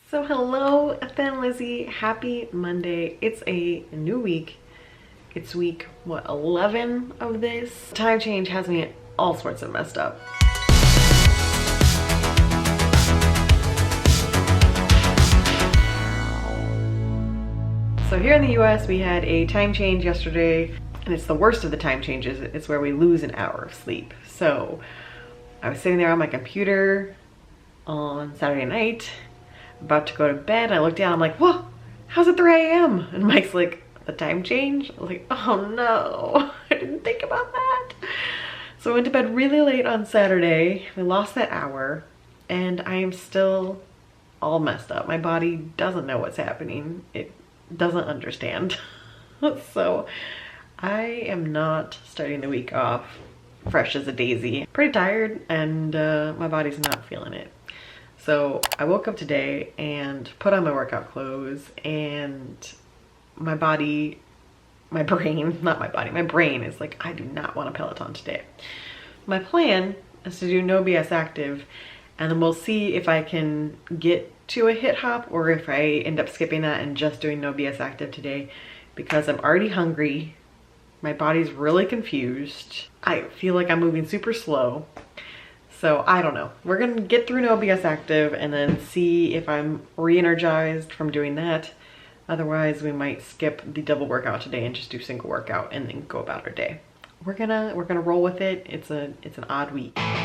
So hello, Thin Lizzie. Happy Monday. It's a new week. It's week, what, 11 of this? Time change has me all sorts of messed up. So here in the US, we had a time change yesterday, and it's the worst of the time changes. It's where we lose an hour of sleep. So I was sitting there on my computer on Saturday night, about to go to bed. I looked down, I'm like, whoa, how's it 3 a.m.? And Mike's like, the time change? I was like, oh no, I didn't think about that. So I went to bed really late on Saturday. We lost that hour, and I am still all messed up. My body doesn't know what's happening. It doesn't understand. So I am not starting the week off fresh as a daisy. Pretty tired, and my body's not feeling it. So I woke up today and put on my workout clothes, and my brain is like, I do not want a Peloton today. My plan is to do No BS Active, and then we'll see if I can get to a hit hop or if I end up skipping that and just doing No BS Active today, because I'm already hungry. My body's really confused. I feel like I'm moving super slow. So I don't know. We're gonna get through No BS Active and then see if I'm re-energized from doing that. Otherwise, we might skip the double workout today and just do single workout and then go about our day. We're gonna roll with it. It's an odd week. I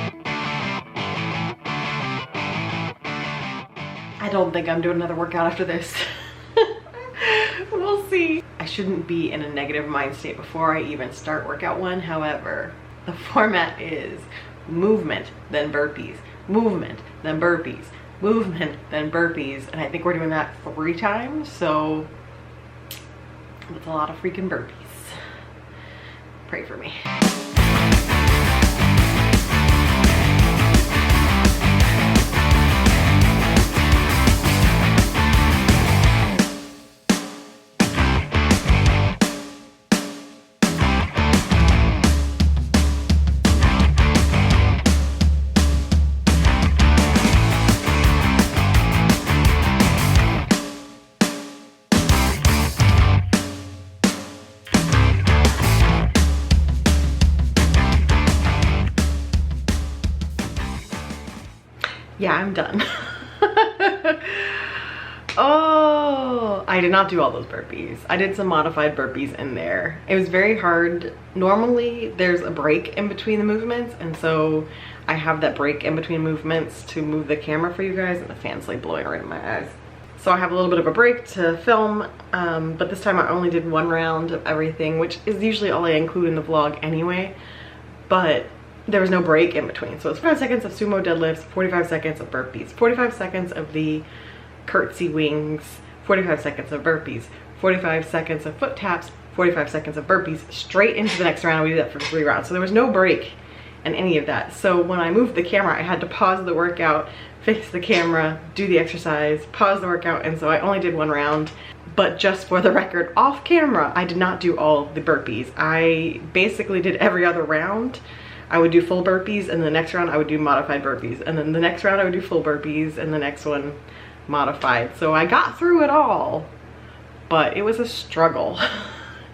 don't think I'm doing another workout after this. We'll see. I shouldn't be in a negative mind state before I even start workout one. However, the format is movement, then burpees, movement, then burpees, movement, then burpees. And I think we're doing that 3 times. So that's a lot of freaking burpees. Pray for me. Yeah, I'm done. Oh, I did not do all those burpees. I did some modified burpees in there. It was very hard. Normally there's a break in between the movements, and so I have that break in between movements to move the camera for you guys, and the fan's like blowing right in my eyes. So I have a little bit of a break to film, but this time I only did 1 round of everything, which is usually all I include in the vlog anyway, but there was no break in between. So it's 45 seconds of sumo deadlifts, 45 seconds of burpees, 45 seconds of the curtsy wings, 45 seconds of burpees, 45 seconds of foot taps, 45 seconds of burpees, straight into the next round. We did that for 3 rounds. So there was no break in any of that. So when I moved the camera, I had to pause the workout, fix the camera, do the exercise, pause the workout, and so I only did 1 round. But just for the record, off camera, I did not do all the burpees. I basically did every other round. I would do full burpees, and the next round I would do modified burpees, and then the next round I would do full burpees, and the next one modified. So I got through it all, but it was a struggle.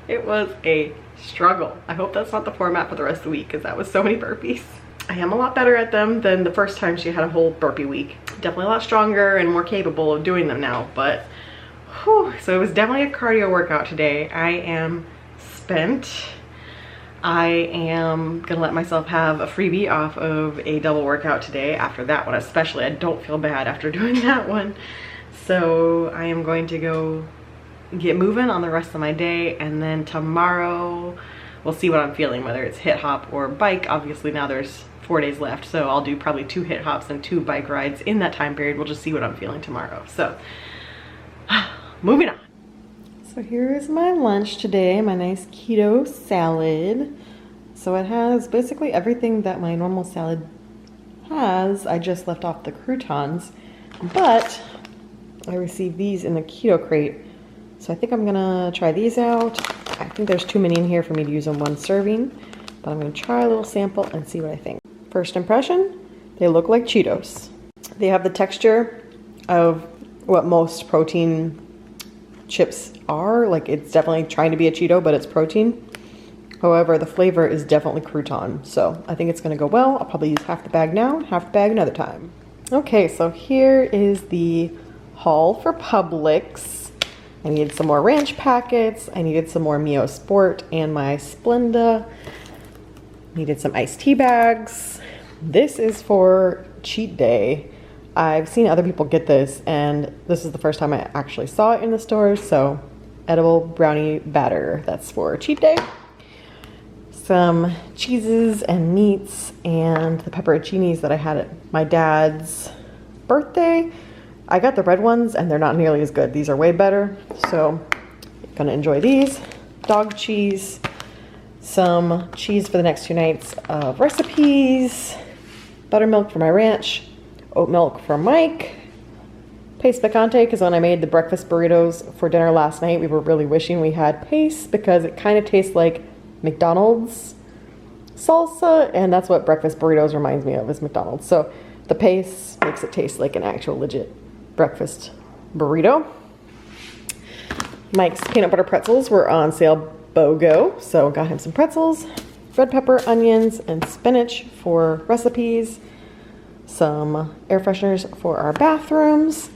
It was a struggle. I hope that's not the format for the rest of the week, because that was so many burpees. I am a lot better at them than the first time she had a whole burpee week. Definitely a lot stronger and more capable of doing them now, but whew. So it was definitely a cardio workout today. I am spent. I am gonna let myself have a freebie off of a double workout today after that one, especially. I don't feel bad after doing that one. So I am going to go get moving on the rest of my day, and then tomorrow we'll see what I'm feeling, whether it's hit hop or bike. Obviously now there's 4 days left, so I'll do probably 2 hit hops and 2 bike rides in that time period. We'll just see what I'm feeling tomorrow. So moving on. So here is my lunch today, my nice keto salad. So it has basically everything that my normal salad has. I just left off the croutons, but I received these in the Keto Krate. So I think I'm gonna try these out. I think there's too many in here for me to use in 1 serving, but I'm gonna try a little sample and see what I think. First impression, they look like Cheetos. They have the texture of what most protein chips are. Like, it's definitely trying to be a Cheeto, but it's protein. However, the flavor is definitely crouton, so I think it's gonna go well. I'll probably use half the bag now, half the bag another time. Okay, so here is the haul for Publix. I needed some more ranch packets. I needed some more Mio Sport and my Splenda. Needed some iced tea bags. This is for cheat day. I've seen other people get this, and this is the first time I actually saw it in the stores, so edible brownie batter. That's for cheat day. Some cheeses and meats and the pepperoncinis that I had at my dad's birthday. I got the red ones and they're not nearly as good. These are way better, so I'm gonna enjoy these. Dog cheese, some cheese for the next 2 nights of recipes, buttermilk for my ranch, oat milk for Mike, paste picante, because when I made the breakfast burritos for dinner last night, we were really wishing we had paste because it kind of tastes like McDonald's salsa, and that's what breakfast burritos reminds me of, is McDonald's. So the paste makes it taste like an actual legit breakfast burrito. Mike's peanut butter pretzels were on sale BOGO, so got him some pretzels, red pepper, onions, and spinach for recipes, some air fresheners for our bathrooms,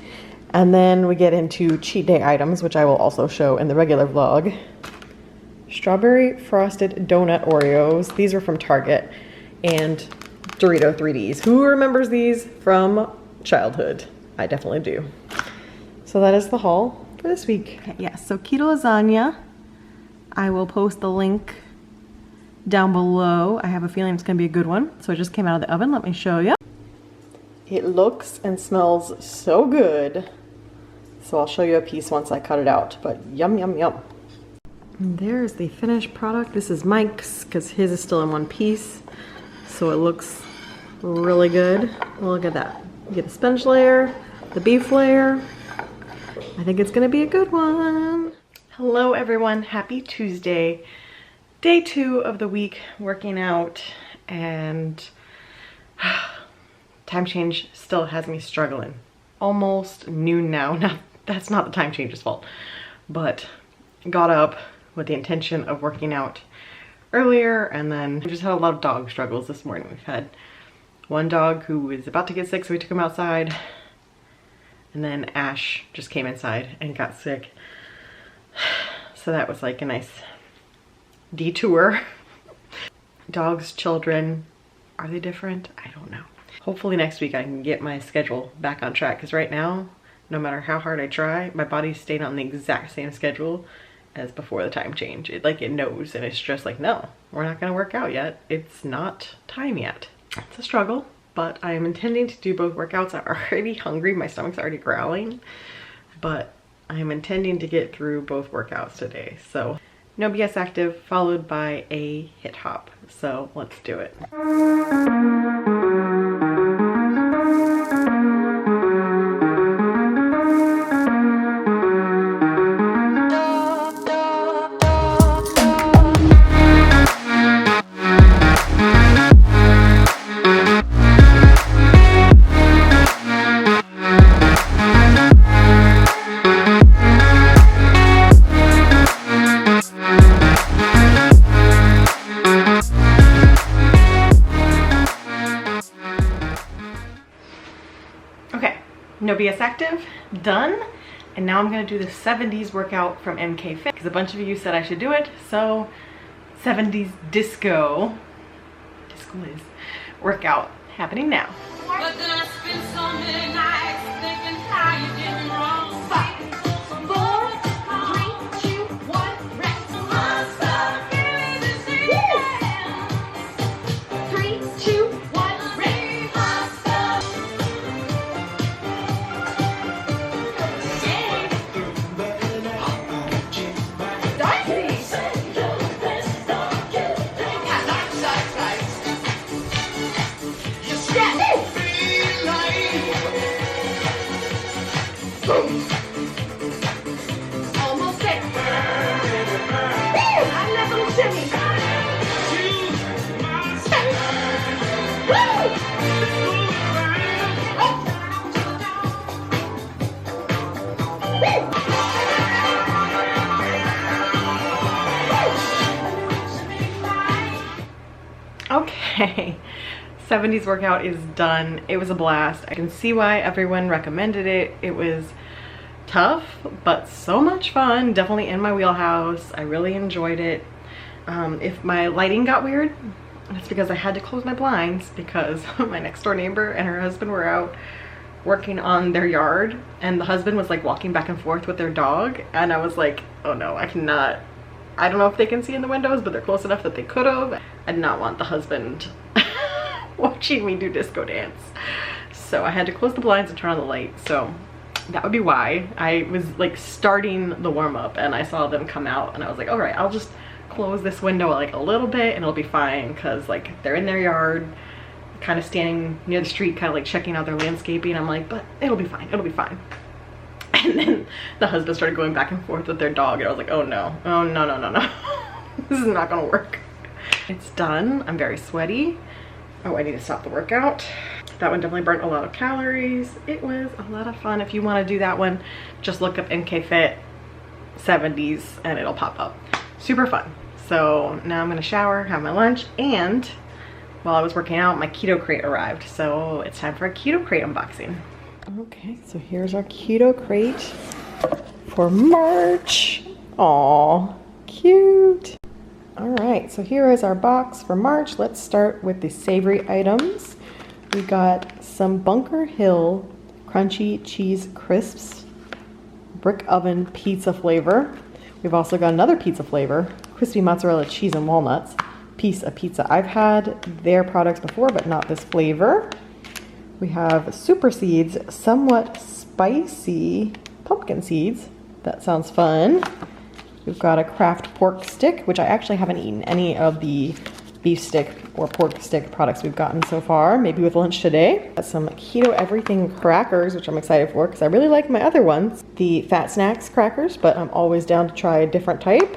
and then we get into cheat day items, which I will also show in the regular vlog. Strawberry frosted donut Oreos. These are from Target, and Dorito 3Ds. Who remembers these from childhood? I definitely do. So that is the haul for this week. Okay, yes, so keto lasagna. I will post the link down below. I have a feeling it's gonna be a good one. So it just came out of the oven. Let me show you. It looks and smells so good. So I'll show you a piece once I cut it out, but yum, yum, yum. And there's the finished product. This is Mike's because his is still in one piece. So it looks really good. Look at that. You get the spinach layer, the beef layer. I think it's gonna be a good one. Hello everyone, happy Tuesday. Day 2 of the week working out, and time change still has me struggling. Almost noon now. Now, that's not the time change's fault, but got up with the intention of working out earlier, and then we just had a lot of dog struggles this morning. We've had one dog who was about to get sick, so we took him outside, and then Ash just came inside and got sick. So that was like a nice detour. Dogs, children, are they different? I don't know. Hopefully next week I can get my schedule back on track, because right now, no matter how hard I try, my body's staying on the exact same schedule as before the time change. It knows, and it's just like, no, we're not gonna work out yet. It's not time yet. It's a struggle, but I am intending to do both workouts. I'm already hungry, my stomach's already growling, but I'm intending to get through both workouts today. So no BS active followed by a hit hop. So let's do it. No BS active, done. And now I'm gonna do the 70s workout from MK Fit, because a bunch of you said I should do it. So 70s DiscoLiz workout happening now. But then I spent so many nights thinking how you did me wrong. 5, 4, 3, 2, 1, rest. 3, 2, 1, rest. Almost there. I love little shimmy. Okay, 70s workout is done. It was a blast. I can see why everyone recommended it. It was tough, but so much fun. Definitely in my wheelhouse. I really enjoyed it. If my lighting got weird, it's because I had to close my blinds because my next door neighbor and her husband were out working on their yard, and the husband was like walking back and forth with their dog, and I was like, oh no, I cannot. I don't know if they can see in the windows, but they're close enough that they could have. I did not want the husband watching me do disco dance. So I had to close the blinds and turn on the light. So that would be why. I was like starting the warm-up and I saw them come out and I was like, all right, I'll just close this window like a little bit and it'll be fine, because like they're in their yard, kind of standing near the street, kind of like checking out their landscaping. I'm like, but it'll be fine, it'll be fine. And then the husband started going back and forth with their dog and I was like, oh no, oh no, no, no, no. This is not gonna work. It's done. I'm very sweaty. Oh, I need to stop the workout. That one definitely burnt a lot of calories. It was a lot of fun. If you want to do that one, just look up NK Fit 70s and it'll pop up. Super fun. So now I'm gonna shower, have my lunch, and while I was working out, my Keto Krate arrived. So it's time for a Keto Krate unboxing. Okay, so here's our Keto Krate for March. Aw, cute. All right, so here is our box for March. Let's start with the savory items. We got some Bunker Hill crunchy cheese crisps, brick oven pizza flavor. We've also got another pizza flavor, crispy mozzarella cheese and walnuts, piece of pizza. I've had their products before, but not this flavor. We have Super Seeds, somewhat spicy pumpkin seeds. That sounds fun. We've got a Kraft pork stick, which I actually haven't eaten any of the beef stick or pork stick products we've gotten so far. Maybe with lunch today. Got some Keto Everything crackers, which I'm excited for because I really like my other ones. The Fat Snacks crackers, but I'm always down to try a different type.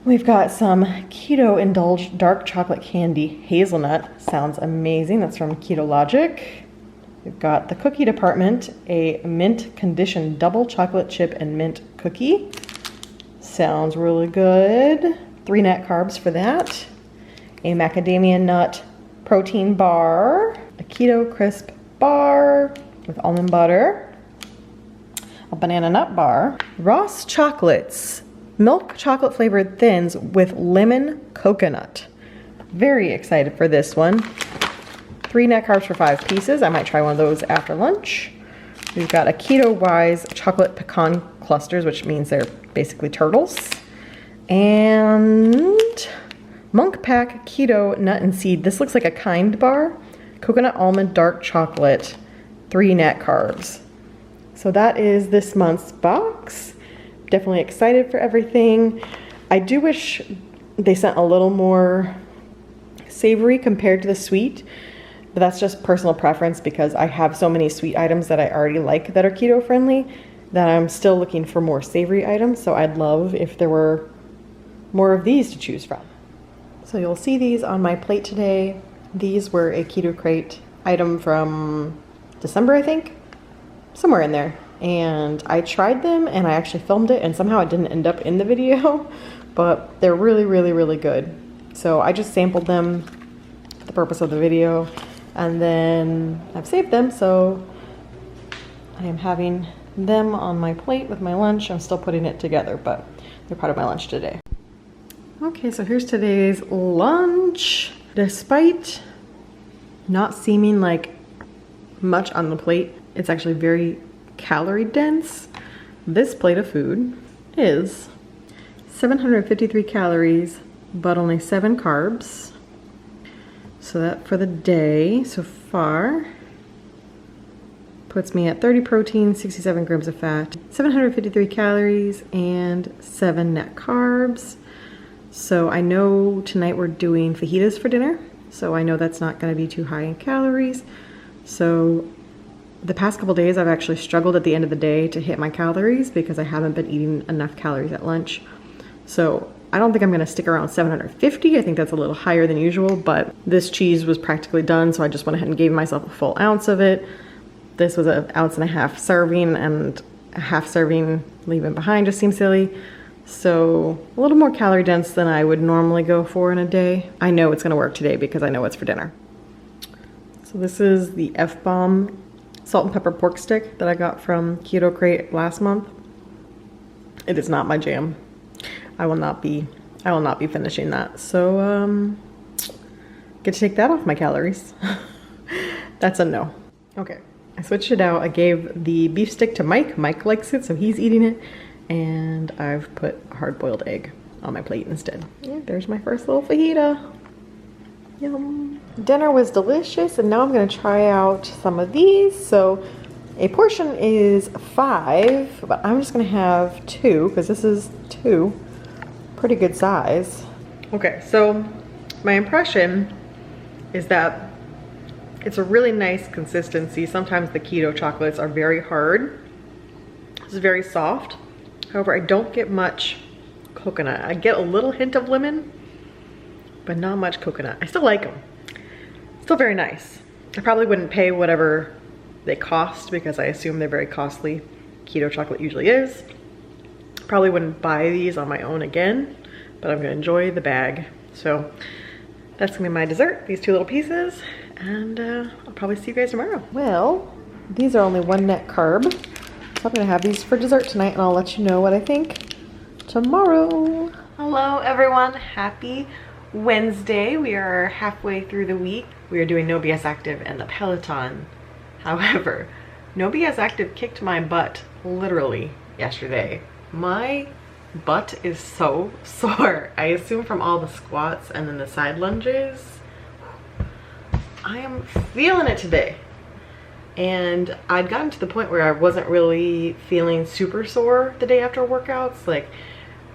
We've got some Keto Indulge dark chocolate candy hazelnut. Sounds amazing. That's from Keto Logic. We've got the cookie department, a mint conditioned double chocolate chip and mint cookie. Sounds really good. 3 net carbs for that. A macadamia nut protein bar, a keto crisp bar with almond butter, a banana nut bar, Ross chocolates, milk chocolate flavored thins with lemon coconut. Very excited for this one. 3 net carbs for 5 pieces. I might try one of those after lunch. We've got a Keto Wise chocolate pecan clusters, which means they're basically turtles. And Monk Pack Keto Nut and Seed. This looks like a Kind bar. Coconut almond dark chocolate, 3 net carbs. So that is this month's box. Definitely excited for everything. I do wish they sent a little more savory compared to the sweet, but that's just personal preference because I have so many sweet items that I already like that are keto friendly that I'm still looking for more savory items. So I'd love if there were more of these to choose from. So you'll see these on my plate today. These were a Keto Krate item from December, I think, somewhere in there. And I tried them and I actually filmed it and somehow it didn't end up in the video, but they're really, really, really good. So I just sampled them for the purpose of the video and then I've saved them. So I am having them on my plate with my lunch. I'm still putting it together, but they're part of my lunch today. Okay, so here's today's lunch. Despite not seeming like much on the plate, it's actually very calorie dense. This plate of food is 753 calories, but only 7 carbs. So that for the day so far puts me at 30 protein, 67 grams of fat, 753 calories, and 7 net carbs. So I know tonight we're doing fajitas for dinner, so I know that's not going to be too high in calories. So the past couple days I've actually struggled at the end of the day to hit my calories because I haven't been eating enough calories at lunch. So I don't think I'm going to stick around 750. I think that's a little higher than usual, but this cheese was practically done, so I just went ahead and gave myself a full ounce of it. This was 1.5 ounces serving, and a half serving leaving behind just seems silly. So a little more calorie dense than I would normally go for in a day. I know it's gonna work today because I know what's for dinner. So this is the F-Bomb salt and pepper pork stick that I got from Keto Krate last month. It is not my jam. I will not be finishing that. So get to take that off my calories. That's a no. Okay, I switched it out. I gave the beef stick to Mike. Mike likes it, so he's eating it. And I've put a hard-boiled egg on my plate instead. Yeah, there's my first little fajita. Yum. Dinner was delicious, and now I'm gonna try out some of these. So a portion is 5, but I'm just gonna have 2 because this is 2. Pretty good size. Okay, so my impression is that it's a really nice consistency. Sometimes the keto chocolates are very hard. This is very soft. However, I don't get much coconut. I get a little hint of lemon, but not much coconut. I still like them. Still very nice. I probably wouldn't pay whatever they cost because I assume they're very costly. Keto chocolate usually is. Probably wouldn't buy these on my own again, but I'm gonna enjoy the bag. So that's gonna be my dessert, these 2 little pieces, and I'll probably see you guys tomorrow. Well, these are only 1 net carb, so I'm gonna have these for dessert tonight, and I'll let you know what I think tomorrow. Hello everyone, happy Wednesday. We are halfway through the week. We are doing No BS Active and the Peloton. However, No BS Active kicked my butt literally yesterday. My butt is so sore. I assume from all the squats and then the side lunges. I am feeling it today. And I'd gotten to the point where I wasn't really feeling super sore the day after workouts. Like,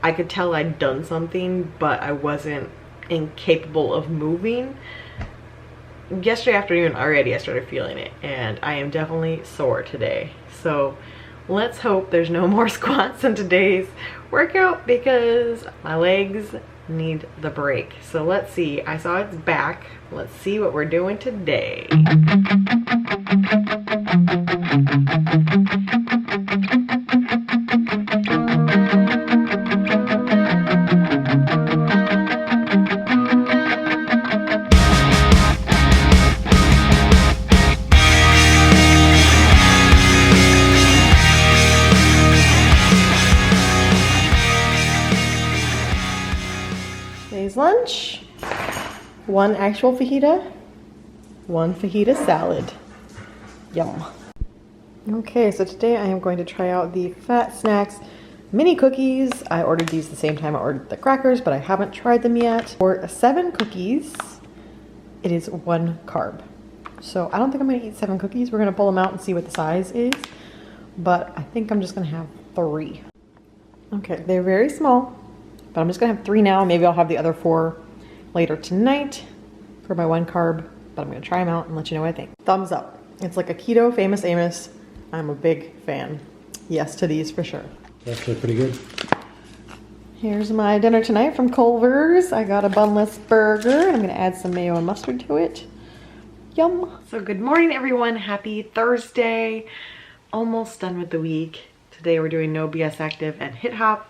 I could tell I'd done something, but I wasn't incapable of moving. Yesterday afternoon already I started feeling it, and I am definitely sore today. So let's hope there's no more squats in today's workout because my legs need the break. So let's see. I saw it's back. Let's see what we're doing today. Today's lunch, 1 actual fajita, 1 fajita salad. Yum. Okay, so today I am going to try out the Fat Snacks mini cookies. I ordered these the same time I ordered the crackers, but I haven't tried them yet. For 7 cookies, it is 1 carb. So I don't think I'm gonna eat 7 cookies. We're gonna pull them out and see what the size is, but I think I'm just gonna have 3. Okay, they're very small, but I'm just gonna have 3 now. Maybe I'll have the other 4 later tonight for my 1 carb, but I'm gonna try them out and let you know what I think. Thumbs up. It's like a keto Famous Amos. I'm a big fan. Yes to these for sure. Actually pretty good. Here's my dinner tonight from Culver's. I got a bunless burger. I'm gonna add some mayo and mustard to it. Yum. So good morning everyone. Happy Thursday. Almost done with the week. Today we're doing No BS Active and Hit Hop.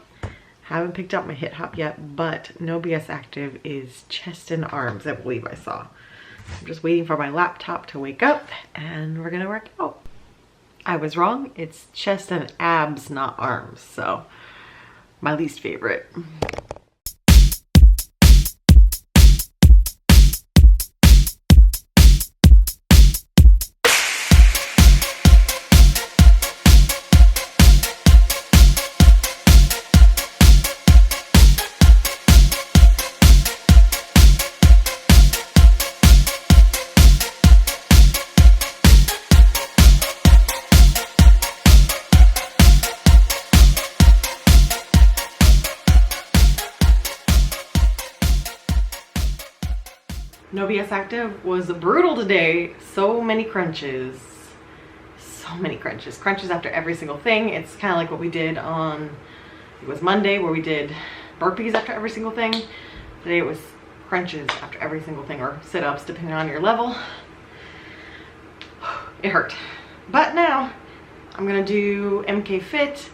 Haven't picked up my Hit Hop yet, but No BS Active is chest and arms, I believe I saw. I'm just waiting for my laptop to wake up and we're gonna work out. I was wrong, it's chest and abs, not arms, so my least favorite. No BS Active was brutal today. So many crunches. So many crunches. Crunches after every single thing. It's kind of like what we did on, it was Monday where we did burpees after every single thing. Today it was crunches after every single thing, or sit-ups depending on your level. It hurt. But now I'm gonna do MK Fit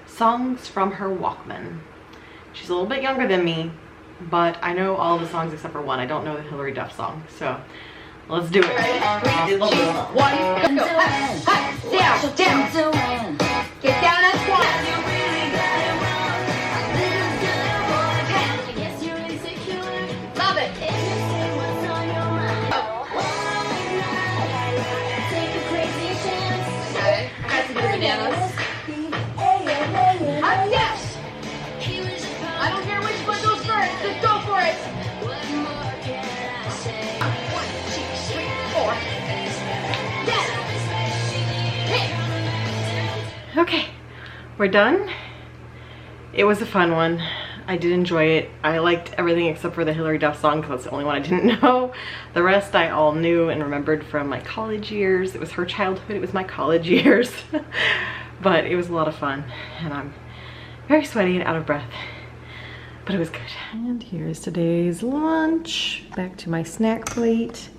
songs from her Walkman. She's a little bit younger than me, but I know all the songs except for one. I don't know the Hillary Duff song, so let's do it. 3, 2, 1, go. Down, down. Get down and squat. Love it. Okay, I got some good bananas. Yes. I don't care which one goes first. Just go for it. 1, 2, 3, 4. Yes. Hey. Okay, we're done. It was a fun one. I did enjoy it. I liked everything except for the Hillary Duff song because that's the only one I didn't know. The rest I all knew and remembered from my college years. It was her childhood, it was my college years. But it was a lot of fun and I'm very sweaty and out of breath. But it was good. And here's today's lunch. Back to my snack plate.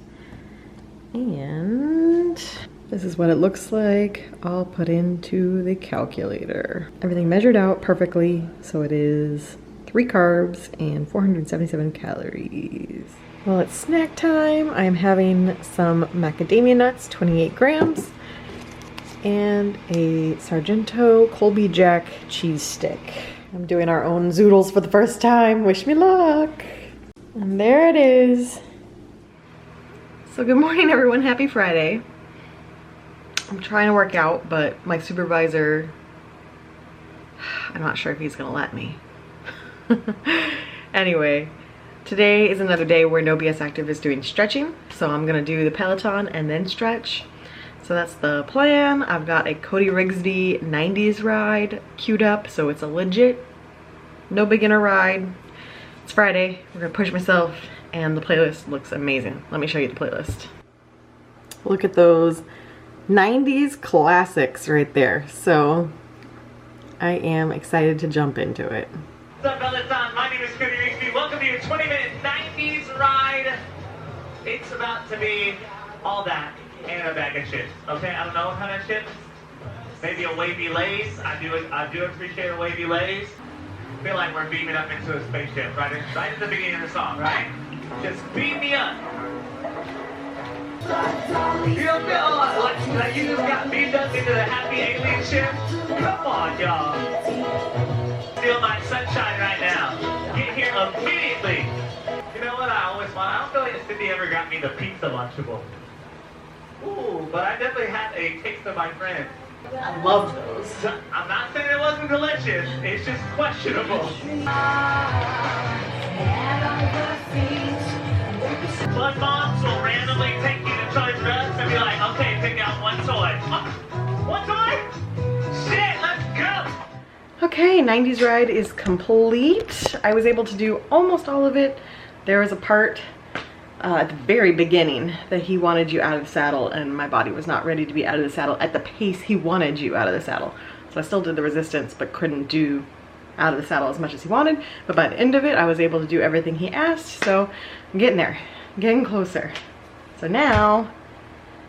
And this is what it looks like. All put into the calculator. Everything measured out perfectly. So it is 3 carbs and 477 calories. Well, it's snack time. I'm having some macadamia nuts, 28 grams, and a Sargento Colby Jack cheese stick. I'm doing our own zoodles for the first time. Wish me luck. And there it is. So good morning, everyone. Happy Friday. I'm trying to work out, but my supervisor, I'm not sure if he's gonna let me. Anyway, today is another day where No BS Active is doing stretching. So I'm gonna do the Peloton and then stretch. So that's the plan. I've got a Cody Rigsby 90s ride queued up, so it's a legit no beginner ride. It's Friday, we're gonna push myself, and the playlist looks amazing. Let me show you the playlist. Look at those 90s classics right there. So I am excited to jump into it. What's up, Peloton? My name is Cody Rigsby. Welcome to your 20-minute 90s ride. It's about to be all that and a bag of chips. Okay, I don't know what kind of chips. Maybe a wavy Lay's. I do appreciate a wavy Lay's. I feel like we're beaming up into a spaceship right at the beginning of the song, right? Just beam me up. You don't feel like you just got beamed up into the happy alien ship? Come on, y'all. Feel my sunshine right now. Get here immediately. You know what I always want? I don't feel like Cindy ever got me the pizza Lunchable. Ooh, but I definitely had a taste of my friend. I love those. I'm not saying it wasn't delicious. It's just questionable. But moms will randomly take you to Toys R Us and be like, okay, pick out one toy. One toy? Shit, let's go. Okay, 90s ride is complete. I was able to do almost all of it. There was a part at the very beginning that he wanted you out of the saddle, and my body was not ready to be out of the saddle at the pace he wanted you out of the saddle. So I still did the resistance, but couldn't do out of the saddle as much as he wanted. But by the end of it, I was able to do everything he asked. So I'm getting there, getting closer. So now,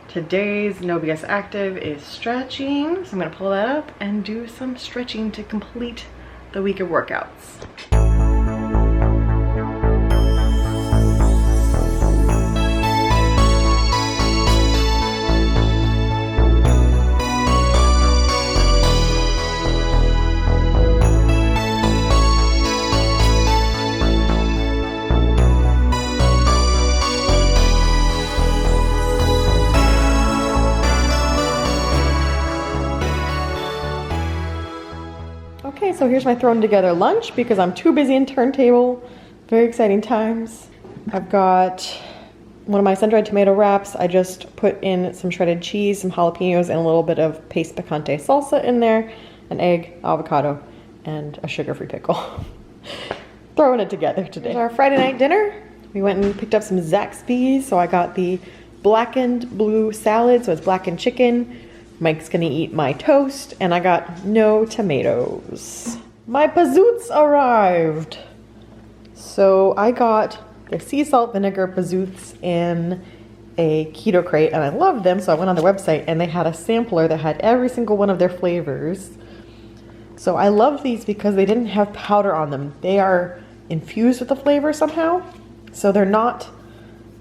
today's No BS Active is stretching. So I'm gonna pull that up and do some stretching to complete the week of workouts. Okay, so here's my thrown together lunch because I'm too busy in turntable. Very exciting times. I've got one of my sun-dried tomato wraps. I just put in some shredded cheese, some jalapenos, and a little bit of paste picante salsa in there, an egg, avocado, and a sugar-free pickle. Throwing it together today. Here's our Friday night dinner. We went and picked up some Zaxby's, so I got the blackened blue salad, so it's blackened chicken. Mike's gonna eat my toast, and I got no tomatoes. My pazoots arrived. So I got the sea salt vinegar pazoots in a Keto Krate, and I loved them, so I went on their website, and they had a sampler that had every single one of their flavors. So I love these because they didn't have powder on them. They are infused with the flavor somehow. So they're not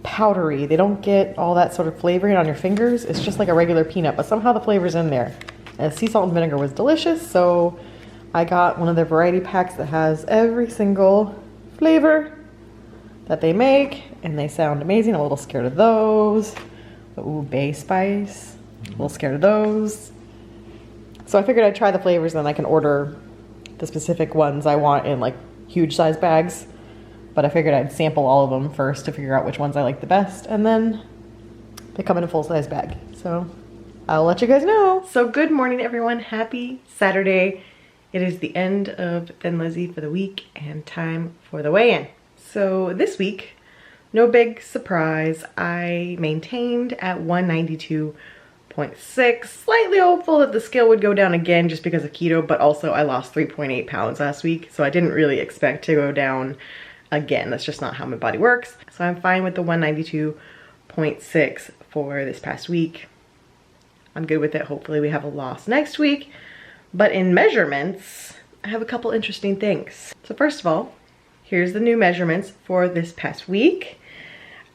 powdery. They don't get all that sort of flavoring on your fingers. It's just like a regular peanut, but somehow the flavor's in there. And sea salt and vinegar was delicious, so I got one of their variety packs that has every single flavor that they make, and they sound amazing. I'm a little scared of those. Ooh, bay spice. A little scared of those. So I figured I'd try the flavors, and then I can order the specific ones I want in like huge size bags. But I figured I'd sample all of them first to figure out which ones I like the best, and then they come in a full-size bag. So I'll let you guys know. So good morning, everyone. Happy Saturday. It is the end of Thin Lizzie for the week and time for the weigh-in. So this week, no big surprise. I maintained at 192.6, slightly hopeful that the scale would go down again just because of keto, but also I lost 3.8 pounds last week, so I didn't really expect to go down again. That's just not how my body works. So I'm fine with the 192.6 for this past week. I'm good with it. Hopefully we have a loss next week. But in measurements, I have a couple interesting things. So first of all, here's the new measurements for this past week.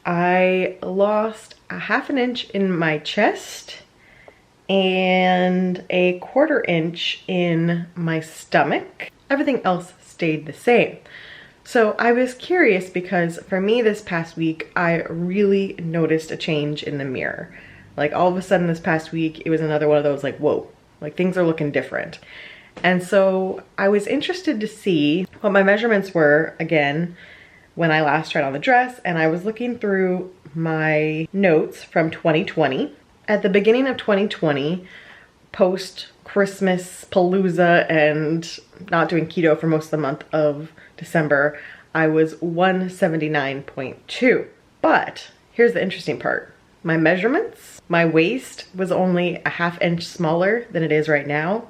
I lost a ½ inch in my chest and a ¼ inch in my stomach. Everything else stayed the same. So I was curious because for me this past week, I really noticed a change in the mirror. Like all of a sudden this past week, it was another one of those like, whoa, like things are looking different. And so I was interested to see what my measurements were again when I last tried on the dress, and I was looking through my notes from 2020. At the beginning of 2020, post Christmas palooza and not doing keto for most of the month of December, I was 179.2. But here's the interesting part. My measurements, my waist was only a ½ inch smaller than it is right now.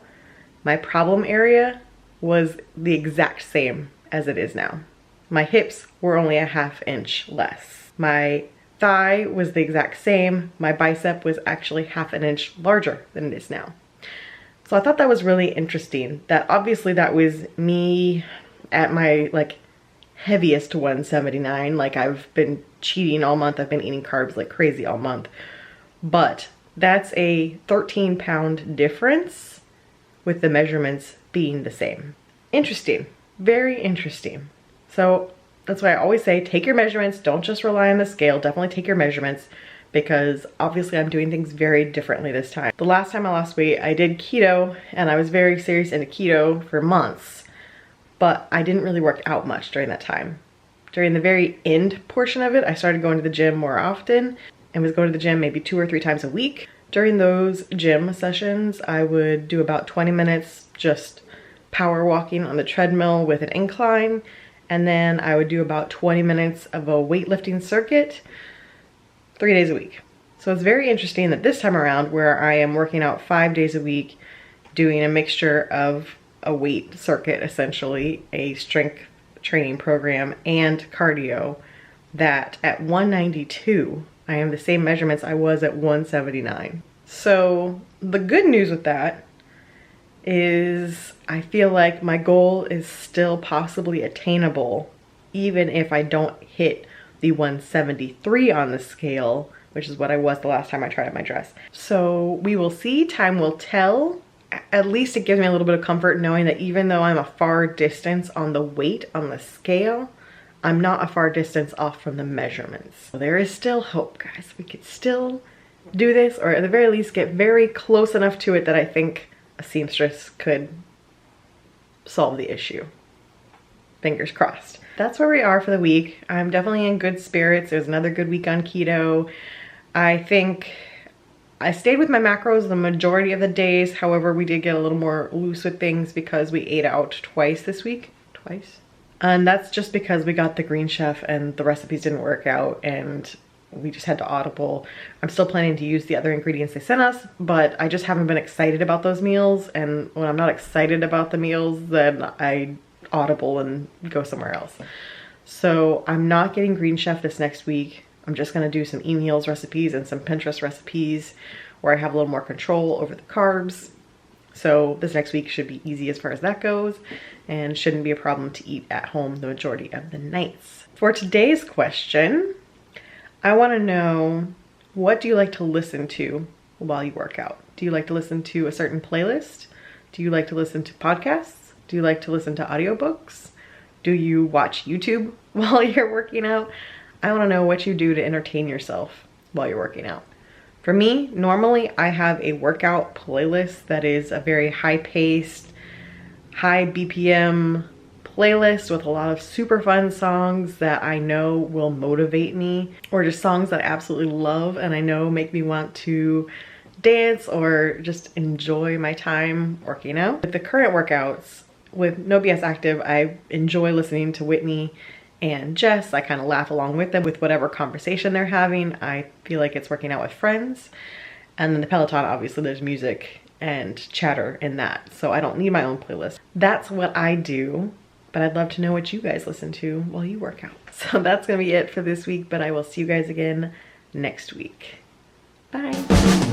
My problem area was the exact same as it is now. My hips were only a ½ inch less. My thigh was the exact same. My bicep was actually ½ an inch larger than it is now. So I thought that was really interesting. That obviously that was me at my like heaviest 179. Like I've been cheating all month. I've been eating carbs like crazy all month. But that's a 13-pound difference with the measurements being the same. Interesting. Very interesting. So that's why I always say take your measurements. Don't just rely on the scale. Definitely take your measurements because obviously I'm doing things very differently this time. The last time I lost weight, I did keto and I was very serious into keto for months, but I didn't really work out much during that time. During the very end portion of it, I started going to the gym more often and was going to the gym maybe 2 or 3 times a week. During those gym sessions, I would do about 20 minutes just power walking on the treadmill with an incline, and then I would do about 20 minutes of a weightlifting circuit 3 days a week. So it's very interesting that this time around where I am working out 5 days a week, doing a mixture of a weight circuit, essentially a strength training program and cardio, that at 192, I am the same measurements I was at 179. So the good news with that is I feel like my goal is still possibly attainable even if I don't hit the 173 on the scale, which is what I was the last time I tried on my dress. So we will see, time will tell. At least it gives me a little bit of comfort knowing that even though I'm a far distance on the weight on the scale, I'm not a far distance off from the measurements. So there is still hope, guys. We could still do this, or at the very least get very close enough to it that I think a seamstress could solve the issue. Fingers crossed. That's where we are for the week. I'm definitely in good spirits. It was another good week on keto. I think I stayed with my macros the majority of the days. However, we did get a little more loose with things because we ate out twice this week. Twice. And that's just because we got the Green Chef and the recipes didn't work out and we just had to audible. I'm still planning to use the other ingredients they sent us, but I just haven't been excited about those meals. And when I'm not excited about the meals, then I audible and go somewhere else. So I'm not getting Green Chef this next week. I'm just gonna do some e-meals recipes and some Pinterest recipes where I have a little more control over the carbs. So this next week should be easy as far as that goes, and shouldn't be a problem to eat at home the majority of the nights. For today's question, I want to know, what do you like to listen to while you work out? Do you like to listen to a certain playlist? Do you like to listen to podcasts? Do you like to listen to audiobooks? Do you watch YouTube while you're working out? I want to know what you do to entertain yourself while you're working out. For me, normally I have a workout playlist that is a very high-paced, high BPM playlist with a lot of super fun songs that I know will motivate me, or just songs that I absolutely love and I know make me want to dance or just enjoy my time working out. With the current workouts, with No BS Active, I enjoy listening to Whitney and Jess. I kind of laugh along with them with whatever conversation they're having. I feel like it's working out with friends. And then the Peloton, obviously there's music and chatter in that, so I don't need my own playlist. That's what I do, but I'd love to know what you guys listen to while you work out. So that's gonna be it for this week, but I will see you guys again next week. Bye.